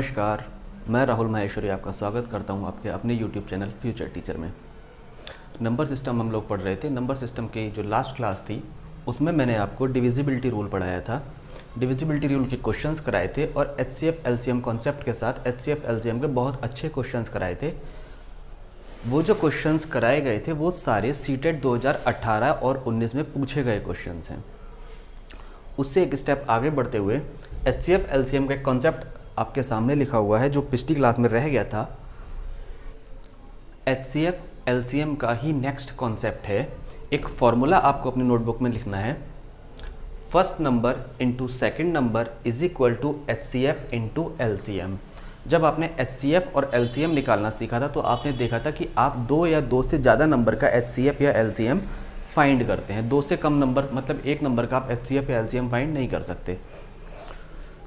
नमस्कार, मैं राहुल माहेश्वरी आपका स्वागत करता हूं आपके अपने YouTube चैनल फ्यूचर टीचर में। नंबर सिस्टम हम लोग पढ़ रहे थे। नंबर सिस्टम की जो लास्ट क्लास थी उसमें मैंने आपको डिविजिबिलिटी रूल पढ़ाया था। डिविजिबिलिटी रूल के क्वेश्चंस कराए थे और HCF LCM कॉन्सेप्ट के साथ HCF LCM के बहुत अच्छे क्वेश्चंस कराए थे। वो जो क्वेश्चंस कराए गए थे वो सारे सीटेट 2018 और 19 में पूछे गए क्वेश्चंस हैं। उससे एक स्टेप आगे बढ़ते हुए HCF LCM का कॉन्सेप्ट आपके सामने लिखा हुआ है जो पिछली क्लास में रह गया था। HCF LCM का ही नेक्स्ट कॉन्सेप्ट है। एक फॉर्मूला आपको अपनी नोटबुक में लिखना है, first number into second number is equal to HCF into LCM। जब आपने HCF और LCM निकालना सीखा था तो आपने देखा था कि आप दो या दो से ज़्यादा नंबर का HCF या LCM फाइंड करते हैं। दो से कम नंबर मतलब एक नंबर का आप HCF या LCM फाइंड नहीं कर सकते।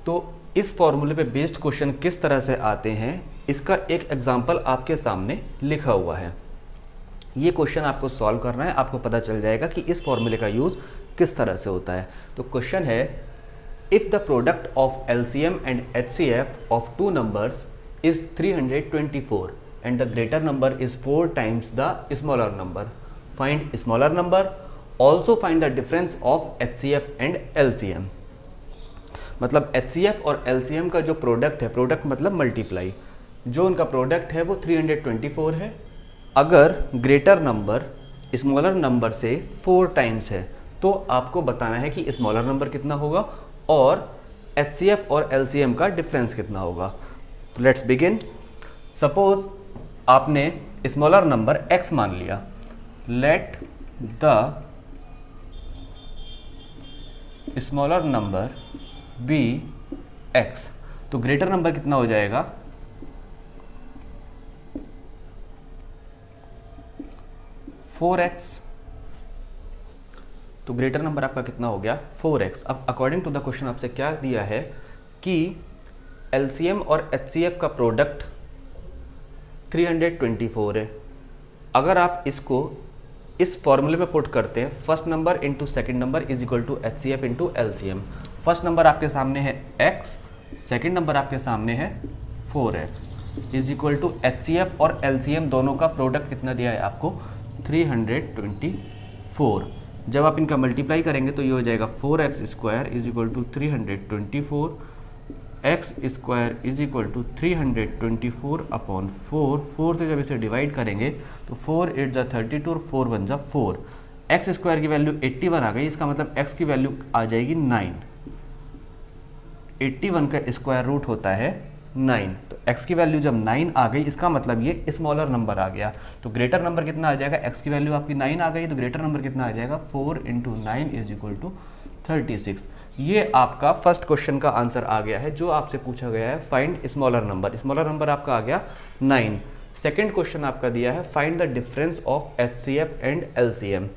तो इस फॉर्मूले पे बेस्ड क्वेश्चन किस तरह से आते हैं इसका एक एग्जांपल आपके सामने लिखा हुआ है। ये क्वेश्चन आपको सॉल्व करना है, आपको पता चल जाएगा कि इस फॉर्मूले का यूज़ किस तरह से होता है। तो क्वेश्चन है, if the product of LCM and HCF of two numbers is 324 and the greater number is 4 times the smaller number, find smaller number, also find the difference of HCF and LCM। मतलब HCF और LCM का जो product है, product मतलब multiply, जो उनका product है वो 324 है। अगर ग्रेटर नंबर स्मॉलर नंबर से 4 टाइम्स है तो आपको बताना है कि स्मॉलर नंबर कितना होगा और HCF और LCM का डिफरेंस कितना होगा। तो लेट्स बिगिन। सपोज आपने स्मॉलर नंबर x मान लिया, let the smaller number be x, तो ग्रेटर नंबर कितना हो जाएगा 4x। तो ग्रेटर नंबर आपका कितना हो गया 4x। अब अकॉर्डिंग टू द क्वेश्चन आपसे क्या दिया है कि LCM और HCF का प्रोडक्ट 324 है। अगर आप इसको इस फॉर्मूले में पुट करते हैं, first number into second number is equal to HCF into LCM। First number आपके सामने है x, सेकेंड नंबर आपके सामने है 4x is equal to HCF और LCM दोनों का प्रोडक्ट कितना दिया है आपको 324। जब आप इनका मल्टीप्लाई करेंगे तो ये हो जाएगा 4x square is equal to 324, x square is equal to 324 upon 4। 4 से जब इसे डिवाइड करेंगे तो 4 8 जा 32 और 4 1 जा 4। x स्क्वायर की वैल्यू 81 आ गई, इसका मतलब x की वैल्यू आ जाएगी 9। 81 का स्क्वायर रूट होता है 9, तो x की वैल्यू जब 9 आ गई इसका मतलब ये स्मॉलर नंबर आ गया। तो ग्रेटर नंबर कितना आ जाएगा, x की वैल्यू आपकी 9 आ गई तो ग्रेटर नंबर कितना आ जाएगा 4 इंटू 9 इज इक्वल टू 36। ये आपका फर्स्ट क्वेश्चन का आंसर आ गया है जो आपसे पूछा गया है, find smaller number. Smaller number आपका आ गया 9। सेकेंड क्वेश्चन आपका दिया है, find the difference of HCF and LCM।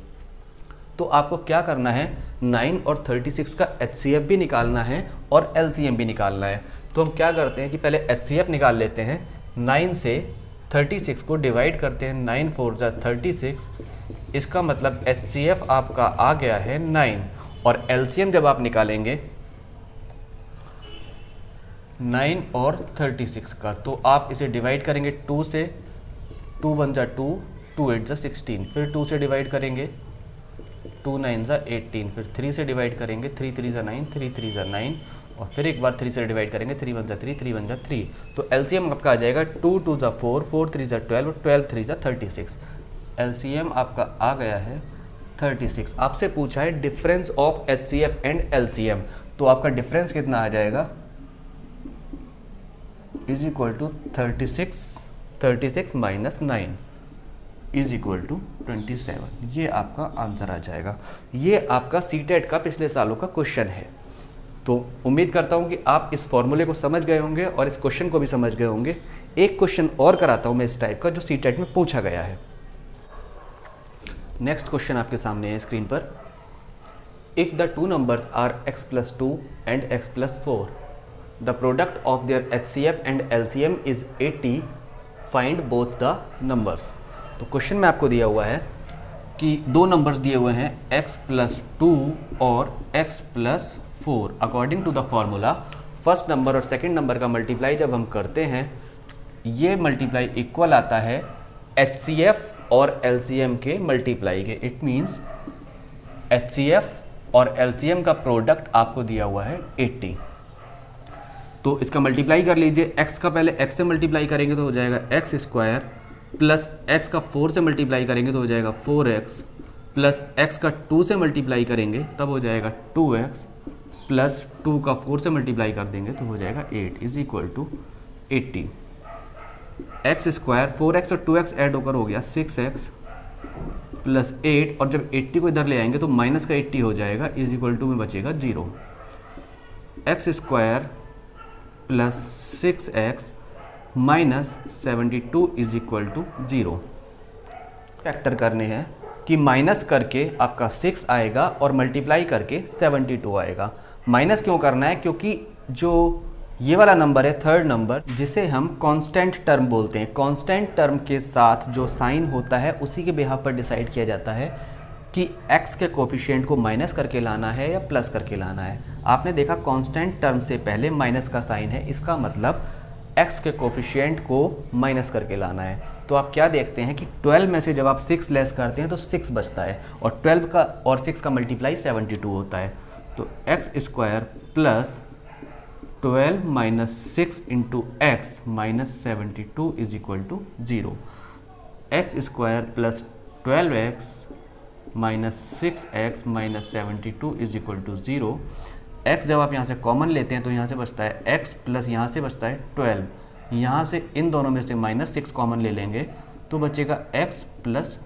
तो आपको क्या करना है, 9 और 36 का HCF भी निकालना है और LCM भी निकालना है। तो हम क्या करते हैं कि पहले HCF निकाल लेते हैं। 9 से 36 को डिवाइड करते हैं, 9 4 जा 36, इसका मतलब HCF आपका आ गया है 9 और LCM जब आप निकालेंगे 9 और 36 का तो आप इसे डिवाइड करेंगे 2 से, 2 1 जा 2, 2 8 जा 16, फिर 2 से डिवाइड करेंगे 2 9 जा 18, फिर 3 से डिवाइड करेंगे 3 3 जा 9, 3 3 जा 9 और फिर एक बार 3 से डिवाइड करेंगे 3 1 जा 3, 3 1 जा 3। तो LCM आपका आ जाएगा 2 2 जा 4, 4 3 जा 12 और 12 3 जा 36। LCM आपका आ गया है 36। आपसे पूछा है difference of HCF and LCM, तो आपका डिफरेंस कितना आ जाएगा is equal to 36 minus 9 is equal to 27। ये आपका आंसर आ जाएगा। ये आपका सीटेट का पिछले सालों का क्वेश्चन है। तो उम्मीद करता हूँ कि आप इस फॉर्मूले को समझ गए होंगे और इस क्वेश्चन को भी समझ गए होंगे। एक क्वेश्चन और कराता हूँ मैं इस टाइप का जो सीटेट में पूछा गया है। नेक्स्ट क्वेश्चन आपके सामने है स्क्रीन पर। If the two numbers are x+2 and x+4, the product of their HCF and LCM is 80, find both the numbers. तो क्वेश्चन में आपको दिया हुआ है कि दो नंबर्स दिए हुए हैं x+2 और x+4। According to the formula first number और सेकंड नंबर का मल्टीप्लाई जब हम करते हैं, ये मल्टीप्लाई इक्वल आता है HCF और LCM के मल्टीप्लाई के। इट मीन्स HCF और LCM का प्रोडक्ट आपको दिया हुआ है 80। तो इसका मल्टीप्लाई कर लीजिए। x का पहले x से मल्टीप्लाई करेंगे तो हो जाएगा x स्क्वायर, प्लस x का 4 से मल्टीप्लाई करेंगे तो हो जाएगा 4x, प्लस x का 2 से मल्टीप्लाई करेंगे तब हो जाएगा 2x, प्लस 2 का 4 से मल्टीप्लाई कर देंगे तो हो जाएगा 8 is equal to 80। X square 4x और 2x ऐड होकर हो गया 6x प्लस 8, और जब 80 को इधर ले आएंगे तो माइनस का 80 हो जाएगा इज इक्वल टू में बचेगा 0। X square plus 6x minus 72 is equal to 0। Factor करने हैं कि माइनस करके आपका 6 आएगा और मल्टीप्लाई करके 72 आएगा। माइनस क्यों करना है? क्योंकि जो ये वाला नंबर है थर्ड नंबर, जिसे हम कांस्टेंट टर्म बोलते हैं, कांस्टेंट टर्म के साथ जो साइन होता है उसी के बिहाफ पर डिसाइड किया जाता है कि x के कोफिशिएंट को माइनस करके लाना है या प्लस करके लाना है। आपने देखा कांस्टेंट टर्म से पहले माइनस का साइन है, इसका मतलब x के कोफिशिएंट को माइनस करके लाना है। तो आप क्या देखते हैं कि 12 में से जब आप 6 लेस करते हैं तो 6 बचता है, और 12 का और 6 का मल्टीप्लाई 72 होता है। तो x square plus 12 minus 6 into x minus 72 is equal to 0। X square plus 12x minus 6x minus 72 is equal to 0। x जब आप यहाँ से कॉमन लेते हैं तो यहाँ से बचता है x प्लस यहाँ से बचता है 12। यहाँ से इन दोनों में से माइनस 6 कॉमन ले लेंगे तो बचेगा x plus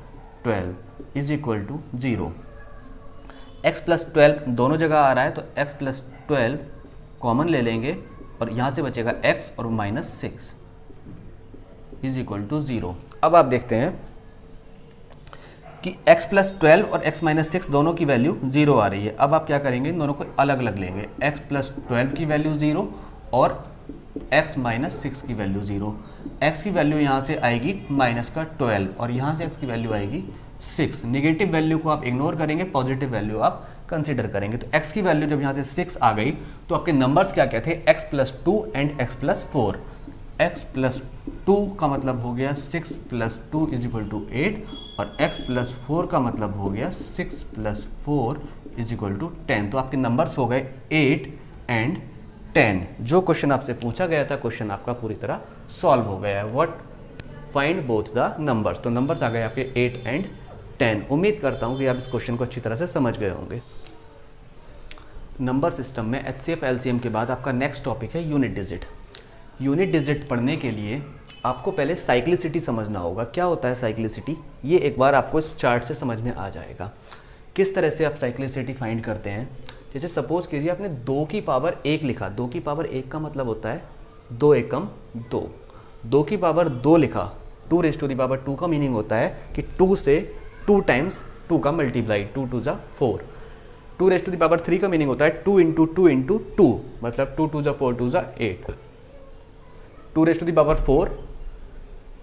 12 is equal to 0। x plus 12 दोनों जगह आ रहा है तो x प्लस 12 कॉमन ले लेंगे और यहाँ से बचेगा x और माइनस 6 इज इक्वल टू 0। अब आप देखते हैं कि x प्लस 12 और x माइनस 6 दोनों की वैल्यू 0 आ रही है। अब आप क्या करेंगे, इन दोनों को अलग अलग लेंगे। x प्लस 12 की वैल्यू 0 और x माइनस 6 की वैल्यू 0। x की वैल्यू यहाँ से आएगी माइनस का 12 और यहाँ से x की वैल्यू आएगी 6। नेगेटिव वैल्यू को आप इग्नोर करेंगे, पॉजिटिव वैल्यू आप कंसिडर करेंगे। तो x की वैल्यू जब यहाँ से 6 आ गई तो आपके नंबर्स क्या क्या थे, x plus 2 and x plus 4। x plus 2 का मतलब हो गया 6 प्लस 2 इज इक्वल टू 8 और x प्लस 4 का मतलब हो गया 6 प्लस 4 इज इक्वल टू 10। तो आपके नंबर्स हो गए 8 एंड 10। जो क्वेश्चन आपसे पूछा गया था क्वेश्चन आपका पूरी तरह सॉल्व हो गया है। What find both the numbers. तो नंबर्स आ गए आपके 8 एंड 10। उम्मीद करता हूँ कि आप इस क्वेश्चन को अच्छी तरह से समझ गए होंगे। नंबर सिस्टम में HCF LCM के बाद आपका नेक्स्ट टॉपिक है यूनिट डिजिट। यूनिट डिजिट पढ़ने के लिए आपको पहले साइक्लिसिटी समझना होगा। क्या होता है साइक्लिसिटी, ये एक बार आपको इस चार्ट से समझ में आ जाएगा। किस तरह से आप साइक्लिसिटी फाइंड करते हैं। जैसे सपोज कीजिए आपने 2 की पावर 1 लिखा। 2 की पावर 1 का मतलब होता है 2 एकम 2। 2 की पावर 2 लिखा, 2 रेज़ टू द पावर 2 का मीनिंग होता है कि 2 से 2 टाइम्स 2 का मल्टीप्लाई, 2 2 जा 4। 2 रेज़ टू द पावर 3 का मीनिंग होता है 2 इंटू 2 इंटू 2, मतलब 2 2 जा 4, 2 जा 8। 2 रेज़ टू द पावर 4,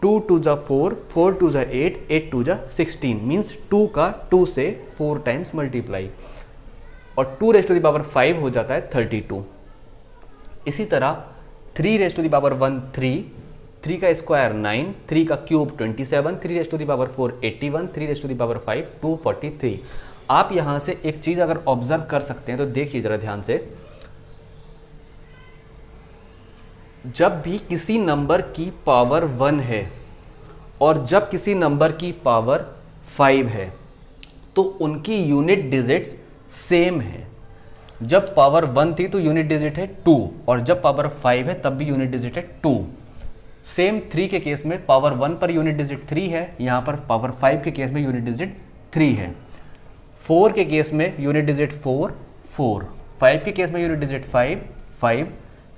2 2 जा 4, 4 2 जा 8, 8 2 जा 16, मीन्स 2 का 2 से 4 टाइम्स मल्टीप्लाई। और 2 रेज़ टू द पावर 5 हो जाता है 32। इसी तरह 3 रेज़ टू द पावर 1 3, 3 का स्क्वायर 9, 3 का cube 27, 3 raise to the power 4 81, 3 raise to the power 5 243। आप यहाँ से एक चीज़ अगर ऑब्जर्व कर सकते हैं तो देखिए ज़रा ध्यान से, जब भी किसी नंबर की पावर 1 है और जब किसी नंबर की पावर 5 है तो उनकी यूनिट डिजिट्स सेम है। जब पावर 1 थी तो यूनिट डिजिट है 2 और जब पावर 5 है तब भी यूनिट डिजिट है 2। सेम 3 के केस में पावर 1 पर यूनिट डिजिट 3 है, यहाँ पर पावर 5 के केस में यूनिट डिजिट 3 है। 4 के केस में यूनिट डिजिट 4 4, 5 के केस में यूनिट डिजिट 5 5,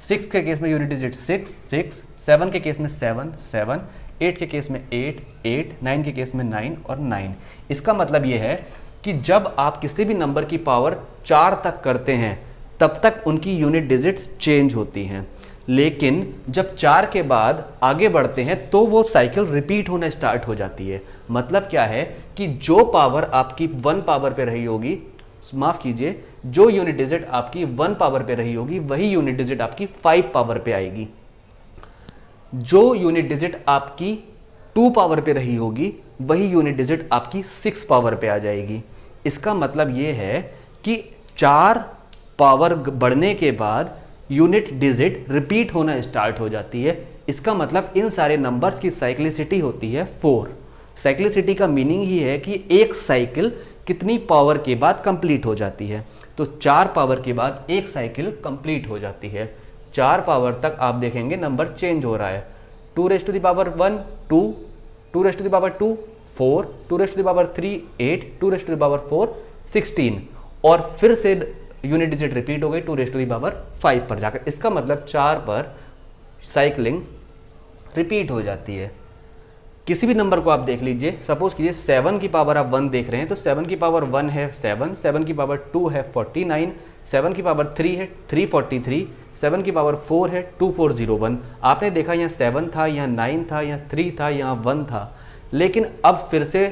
6 के केस में यूनिट डिजिट 6 6, 7 के केस में 7 7, 8 के केस में 8 8, 9 के केस में 9 और 9। इसका मतलब ये है कि जब आप किसी भी नंबर की पावर 4 तक करते हैं तब तक उनकी यूनिट डिजिट्स चेंज होती हैं, लेकिन जब 4 के बाद आगे बढ़ते हैं तो वो साइकिल रिपीट होना स्टार्ट हो जाती है। मतलब क्या है कि जो पावर आपकी 1 पावर पे रही होगी माफ़ कीजिए, जो यूनिट डिजिट आपकी 1 पावर पे रही होगी वही यूनिट डिजिट आपकी 5 पावर पे आएगी। जो यूनिट डिजिट आपकी 2 पावर पे रही होगी वही यूनिट डिजिट आपकी 6 पावर पे आ जाएगी। इसका मतलब ये है कि 4 पावर बढ़ने के बाद यूनिट डिजिट रिपीट होना स्टार्ट हो जाती है। इसका मतलब इन सारे नंबर्स की साइक्लिसिटी होती है 4। साइक्लिसिटी का मीनिंग ही है कि एक साइकिल कितनी पावर के बाद कंप्लीट हो जाती है। तो 4 पावर के बाद एक साइकिल कंप्लीट हो जाती है। 4 पावर तक आप देखेंगे नंबर चेंज हो रहा है। 2 raise to the power 1 2, 2 raise to the power 2 4, 2 raise to the power 3 8, 2 raise to the power 4 16 और फिर से यूनिट डिजिट रिपीट हो गई 2 रेज़ टू द पावर 5 पर जाकर। इसका मतलब 4 पर साइकिलिंग रिपीट हो जाती है। किसी भी नंबर को आप देख लीजिए, सपोज कीजिए 7 की पावर आप 1 देख रहे हैं तो 7 की पावर 1 है 7, 7 की पावर 2 है 49, 7 की पावर 3 है 343, 7 की पावर 4 है 2401। आपने देखा यहाँ 7 था, यहाँ 9 था, यहाँ 3 था, यहाँ 1 था, लेकिन अब फिर से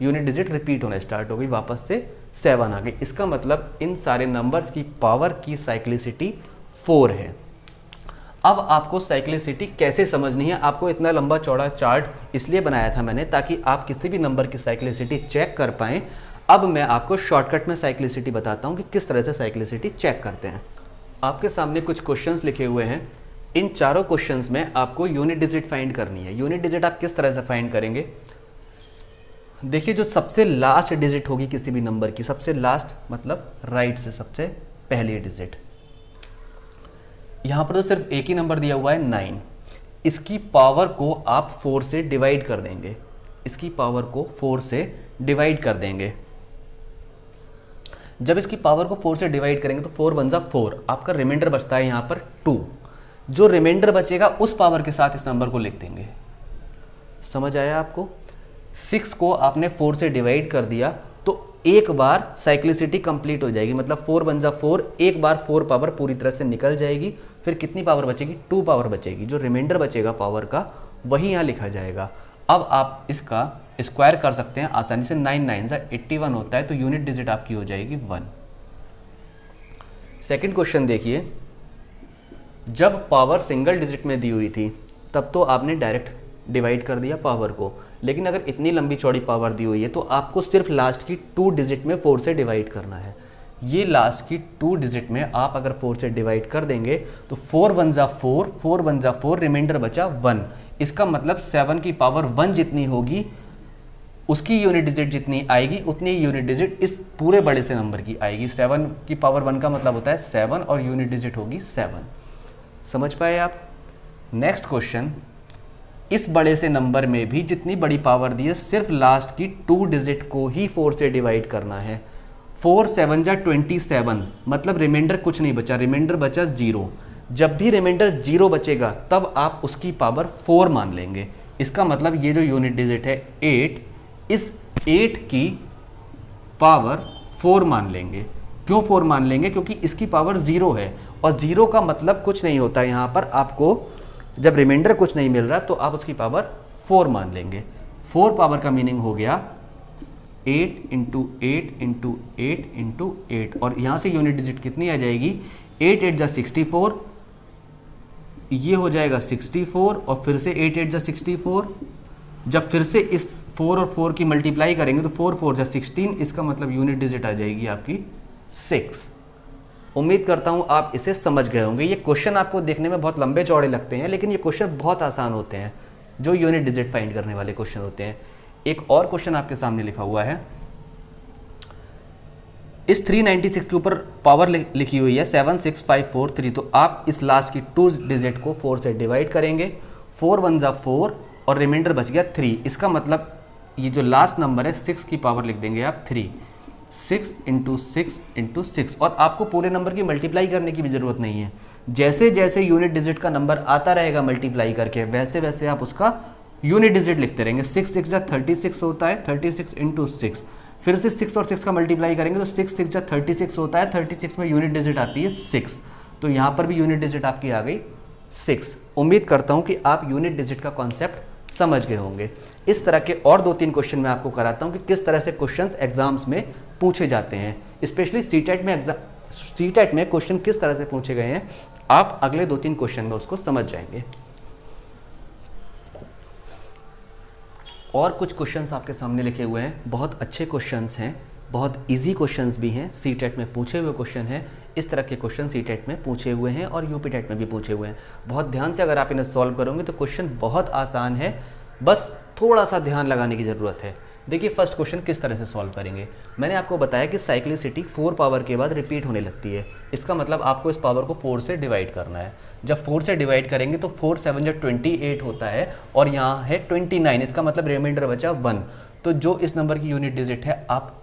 यूनिट डिजिट रिपीट होना स्टार्ट हो गई, वापस से 7 आ गई। इसका मतलब इन सारे नंबर्स की पावर की साइक्लिसिटी 4 है। अब आपको साइक्लिसिटी कैसे समझनी है, आपको इतना लंबा चौड़ा चार्ट इसलिए बनाया था मैंने ताकि आप किसी भी नंबर की साइक्लिसिटी चेक कर पाएँ। अब मैं आपको शॉर्टकट में साइक्लिसिटी बताता हूँ कि किस तरह से साइक्लिसिटी चेक करते हैं। आपके सामने कुछ क्वेश्चंस लिखे हुए हैं। इन चारों क्वेश्चंस में आपको यूनिट डिजिट फाइंड करनी है। यूनिट डिजिट आप किस तरह से फाइंड करेंगे, देखिए जो सबसे लास्ट डिजिट होगी किसी भी नंबर की, सबसे लास्ट मतलब राइट से सबसे पहली डिजिट। यहाँ पर तो सिर्फ एक ही नंबर दिया हुआ है 9, इसकी पावर को आप 4 से डिवाइड कर देंगे। इसकी पावर को 4 से डिवाइड कर देंगे। जब इसकी पावर को 4 से डिवाइड करेंगे तो 4 1 जा 4, आपका रिमाइंडर बचता है यहाँ पर 2। जो रिमाइंडर बचेगा उस पावर के साथ इस नंबर को लिख देंगे। समझ आया आपको? 6 को आपने 4 से डिवाइड कर दिया तो एक बार साइक्लिसिटी कंप्लीट हो जाएगी, मतलब 4 1 जा 4, एक बार 4 पावर पूरी तरह से निकल जाएगी। फिर कितनी पावर बचेगी, 2 पावर बचेगी। जो रिमाइंडर बचेगा पावर का वही यहाँ लिखा जाएगा। अब आप इसका स्क्वायर कर सकते हैं आसानी से, 9 9 जा 81 होता है, तो यूनिट डिजिट आपकी हो जाएगी 1। सेकंड क्वेश्चन देखिए, जब पावर सिंगल डिजिट में दी हुई थी तब तो आपने डायरेक्ट डिवाइड कर दिया पावर को, लेकिन अगर इतनी लंबी चौड़ी पावर दी हुई है तो आपको सिर्फ लास्ट की 2 डिजिट में 4 से डिवाइड करना है। ये लास्ट की 2 डिजिट में आप अगर 4 से डिवाइड कर देंगे तो 4 1 जा 4, 4 1 जा 4, रिमाइंडर बचा 1। इसका मतलब 7 की पावर 1 जितनी होगी उसकी यूनिट डिजिट जितनी आएगी उतनी यूनिट डिजिट इस पूरे बड़े से नंबर की आएगी। 7 की पावर 1 का मतलब होता है 7 और यूनिट डिजिट होगी 7। समझ पाए आप? नेक्स्ट क्वेश्चन, इस बड़े से नंबर में भी जितनी बड़ी पावर दी है सिर्फ लास्ट की 2 डिजिट को ही 4 से डिवाइड करना है। 4 7 जा 27, मतलब रिमाइंडर कुछ नहीं बचा, रिमाइंडर बचा 0। जब भी रिमाइंडर 0 बचेगा तब आप उसकी पावर 4 मान लेंगे। इसका मतलब ये जो यूनिट डिजिट है 8, इस 8 की पावर 4 मान लेंगे। क्यों 4 मान लेंगे? क्योंकि इसकी पावर 0 है और 0 का मतलब कुछ नहीं होता। यहाँ पर आपको जब रिमाइंडर कुछ नहीं मिल रहा तो आप उसकी पावर 4 मान लेंगे। 4 पावर का मीनिंग हो गया 8 इंटू 8 इंटू 8 इंटू 8, और यहाँ से यूनिट डिजिट कितनी आ जाएगी, 8 8 जा 64, ये हो जाएगा 64 और फिर से 8 8 जा 64। जब फिर से इस 4 और 4 की मल्टीप्लाई करेंगे तो 4 4 जा 16, इसका मतलब यूनिट डिजिट आ जाएगी आपकी 6। उम्मीद करता हूँ आप इसे समझ गए होंगे। ये क्वेश्चन आपको देखने में बहुत लंबे चौड़े लगते हैं, लेकिन ये क्वेश्चन बहुत आसान होते हैं जो यूनिट डिजिट फाइंड करने वाले क्वेश्चन होते हैं। एक और क्वेश्चन आपके सामने लिखा हुआ है, इस 396 के ऊपर पावर लिखी हुई है 76543, तो आप इस लास्ट की 2 डिजिट को 4 से डिवाइड करेंगे। 4 1 जा 4 और रिमाइंडर बच गया 3। इसका मतलब ये जो लास्ट नंबर है 6 की पावर लिख देंगे आप 3। 6 इंटू 6 इंटू 6, और आपको पूरे नंबर की मल्टीप्लाई करने की भी ज़रूरत नहीं है। जैसे जैसे यूनिट डिजिट का नंबर आता रहेगा मल्टीप्लाई करके, वैसे वैसे आप उसका यूनिट डिजिट लिखते रहेंगे। 6 6 जा 36 होता है, 36 इंटू 6, फिर से 6 और 6 का मल्टीप्लाई करेंगे तो 6 6 जा 36 होता है, 36 में यूनिट डिजिट आती है 6, तो यहाँ पर भी यूनिट डिजिट आपकी आ गई 6। उम्मीद करता हूँ कि आप यूनिट डिजिट का कॉन्सेप्ट समझ गए होंगे। इस तरह के और 2-3 क्वेश्चन मैं आपको कराता हूँ कि किस तरह से क्वेश्चंस एग्जाम्स में पूछे जाते हैं। स्पेशली सीटेट में क्वेश्चन किस तरह से पूछे गए हैं आप अगले 2-3 क्वेश्चन में उसको समझ जाएंगे। और कुछ क्वेश्चंस आपके सामने लिखे हुए हैं, बहुत अच्छे क्वेश्चंस हैं, बहुत इजी क्वेश्चंस भी हैं, सीटेट में पूछे हुए क्वेश्चन हैं। इस तरह के क्वेश्चन सीटेट में पूछे हुए हैं और यूपी टेट में भी पूछे हुए हैं। बहुत ध्यान से अगर आप इन्हें सॉल्व करोगे तो क्वेश्चन बहुत आसान है, बस थोड़ा सा ध्यान लगाने की ज़रूरत है। देखिए फर्स्ट क्वेश्चन किस तरह से सॉल्व करेंगे। मैंने आपको बताया कि साइक्लिसिटी 4 पावर के बाद रिपीट होने लगती है। इसका मतलब आपको इस पावर को 4 से डिवाइड करना है। जब 4 से डिवाइड करेंगे तो 4 7 जो 28 होता है और यहाँ है 29, इसका मतलब रिमाइंडर बचा 1। तो जो इस नंबर की यूनिट डिजिट है आप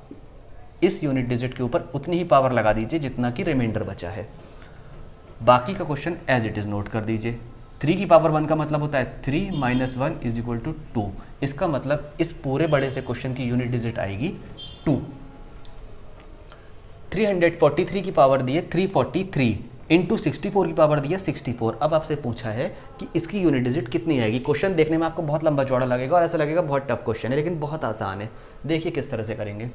इस यूनिट डिजिट के ऊपर उतनी ही पावर लगा दीजिए जितना कि रिमाइंडर बचा है। बाकी का क्वेश्चन एज इट इज़ नोट कर दीजिए। 3 की पावर 1 का मतलब होता है 3 - 1 = 2। इसका मतलब इस पूरे बड़े से क्वेश्चन की यूनिट डिजिट आएगी 2। 343 की पावर दी है 343 इंटू 64 की पावर दी है 64। अब आपसे पूछा है कि इसकी यूनिट डिजिट कितनी आएगी। क्वेश्चन देखने में आपको बहुत लंबा चौड़ा लगेगा और ऐसा लगेगा बहुत टफ क्वेश्चन है, लेकिन बहुत आसान है। देखिए किस तरह से करेंगे।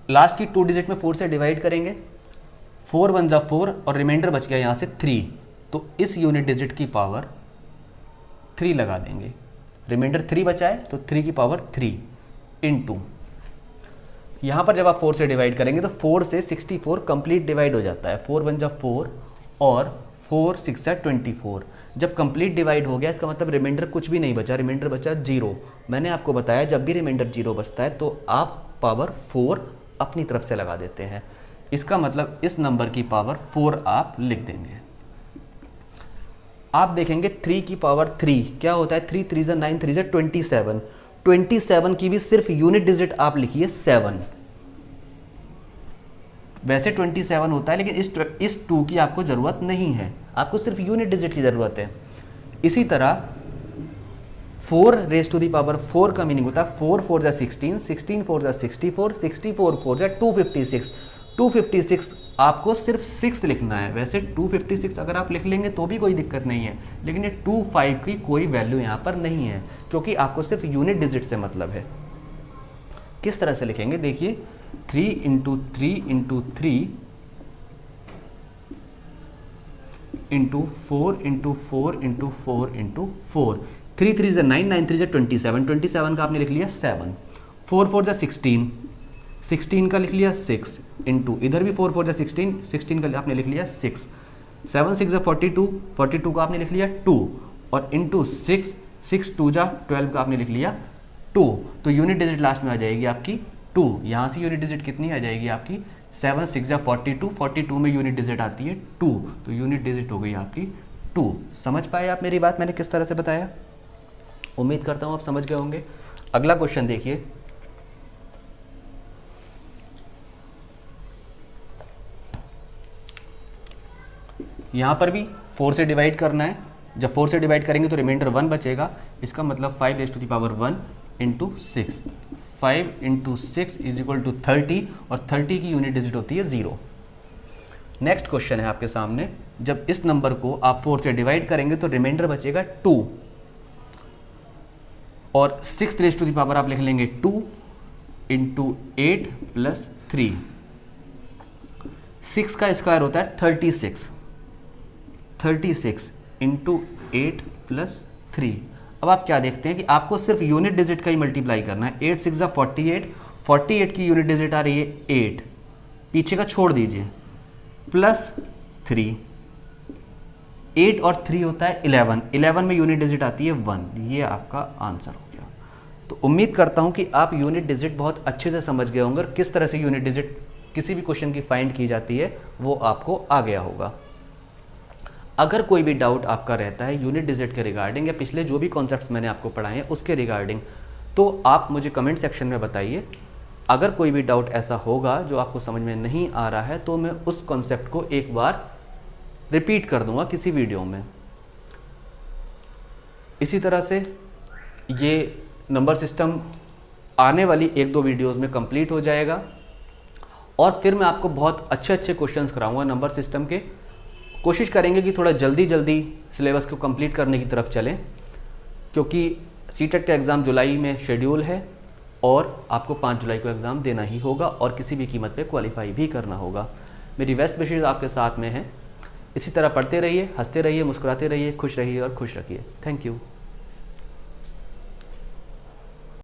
लास्ट की 2 डिजिट में 4 से डिवाइड करेंगे, 4 1 = 4 और रिमाइंडर बच गया यहाँ से 3। तो इस यूनिट डिजिट की पावर 3 लगा देंगे। रिमाइंडर 3 बचा है तो 3 की पावर 3 इंटू यहाँ पर जब आप 4 से डिवाइड करेंगे तो 4 से 64 कंप्लीट डिवाइड हो जाता है। 4 1 = 4 और 4 6 = 24। जब कंप्लीट डिवाइड हो गया इसका मतलब रिमाइंडर कुछ भी नहीं बचा, रिमाइंडर बचा 0। मैंने आपको बताया जब भी रिमाइंडर 0 बचता है तो आप पावर 4 अपनी तरफ से लगा देते हैं। इसका मतलब इस नंबर की पावर 4 आप लिख देंगे। आप देखेंगे 3 की पावर 3 क्या होता है, 3 3 = 9 3 = 27। 27 की भी सिर्फ यूनिट डिजिट आप लिखिए 7। वैसे 27 होता है लेकिन इस 2 की आपको ज़रूरत नहीं है, आपको सिर्फ यूनिट डिजिट की ज़रूरत है। इसी तरह 4 raised to the power 4 का मीनिंग होता है 4 4 = 16, 16 4 = 64, 64 4 = 256। 256 आपको सिर्फ 6 लिखना है। वैसे 256 अगर आप लिख लेंगे तो भी कोई दिक्कत नहीं है, लेकिन ये 25 की कोई वैल्यू यहाँ पर नहीं है क्योंकि आपको सिर्फ यूनिट डिजिट से मतलब है। किस तरह से लिखेंगे देखिए, 3 × 3 × 3 × 4 × 4 × 4 × 4। 3 3 = 9 9 3 = 27। 27 का आपने लिख लिया 7। 4 4 = 16, 16 का लिख लिया 6 इंटू इधर भी 4 4 = 16, 16 का आपने लिख लिया 6। 7 6 = 42, 42 का आपने लिख लिया 2 और इंटू 6 6 2 = 12 का आपने लिख लिया 2। तो यूनिट डिजिट लास्ट में आ जाएगी आपकी 2। यहाँ से यूनिट डिजिट कितनी आ जाएगी आपकी 7 6 = 42, 42 में यूनिट डिजिट आती है 2, तो यूनिट डिजिट हो गई आपकी 2। समझ पाए आप मेरी बात, मैंने किस तरह से बताया। उम्मीद करता हूँ आप समझ गए होंगे। अगला क्वेश्चन देखिए, यहाँ पर भी 4 से डिवाइड करना है। जब 4 से डिवाइड करेंगे तो रिमाइंडर 1 बचेगा। इसका मतलब 5 raised to the power 1 × 6। 5 × 6 = 30 और 30 की यूनिट डिजिट होती है 0। नेक्स्ट क्वेश्चन है आपके सामने, जब इस नंबर को आप 4 से डिवाइड करेंगे तो रिमाइंडर बचेगा 2 और 6 raised to the power आप लिख लेंगे 2 × 8 + 3। 6 का स्क्वायर होता है 36, 36 × 8 + 3। अब आप क्या देखते हैं कि आपको सिर्फ यूनिट डिजिट का ही मल्टीप्लाई करना है। 8 6 = 48, 48 की यूनिट डिजिट आ रही है 8, पीछे का छोड़ दीजिए, +3। 8 और 3 होता है 11, 11 में यूनिट डिजिट आती है 1। ये आपका आंसर हो गया। तो उम्मीद करता हूँ कि आप यूनिट डिजिट बहुत अच्छे से समझ गए होंगे और किस तरह से यूनिट डिजिट किसी भी क्वेश्चन की फाइंड की जाती है वो आपको आ गया होगा। अगर कोई भी डाउट आपका रहता है यूनिट डिजिट के रिगार्डिंग या पिछले जो भी कॉन्सेप्ट्स मैंने आपको पढ़ाए हैं उसके रिगार्डिंग, तो आप मुझे कमेंट सेक्शन में बताइए। अगर कोई भी डाउट ऐसा होगा जो आपको समझ में नहीं आ रहा है तो मैं उस कॉन्सेप्ट को एक बार रिपीट कर दूंगा किसी वीडियो में। इसी तरह से ये नंबर सिस्टम आने वाली 1-2 वीडियोस में कंप्लीट हो जाएगा और फिर मैं आपको बहुत अच्छे अच्छे क्वेश्चंस कराऊंगा नंबर सिस्टम के। कोशिश करेंगे कि थोड़ा जल्दी सिलेबस को कंप्लीट करने की तरफ चलें, क्योंकि सीटेट का एग्ज़ाम जुलाई में शेड्यूल है और आपको 5 जुलाई को एग्ज़ाम देना ही होगा और किसी भी कीमत पे क्वालिफाई भी करना होगा। मेरी बेस्ट विशेज़ आपके साथ में हैं। इसी तरह पढ़ते रहिए, हंसते रहिए, मुस्कुराते रहिए, खुश रहिए और खुश रखिए। Thank you.